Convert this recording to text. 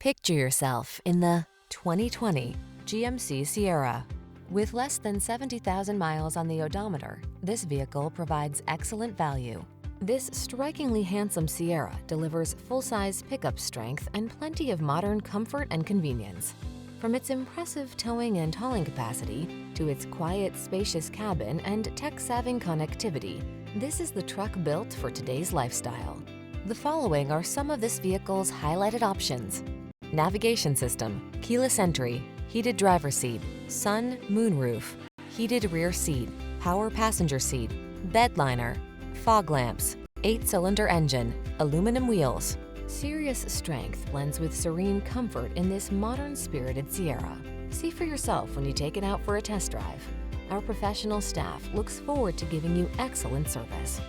Picture yourself in the 2020 GMC Sierra. With less than 70,000 miles on the odometer, this vehicle provides excellent value. This strikingly handsome Sierra delivers full-size pickup strength and plenty of modern comfort and convenience. From its impressive towing and hauling capacity to its quiet, spacious cabin and tech-savvy connectivity, this is the truck built for today's lifestyle. The following are some of this vehicle's highlighted options: navigation system, keyless entry, heated driver's seat, sun, moonroof, heated rear seat, power passenger seat, bed liner, fog lamps, 8-cylinder engine, aluminum wheels. Serious strength blends with serene comfort in this modern spirited Sierra. See for yourself when you take it out for a test drive. Our professional staff looks forward to giving you excellent service.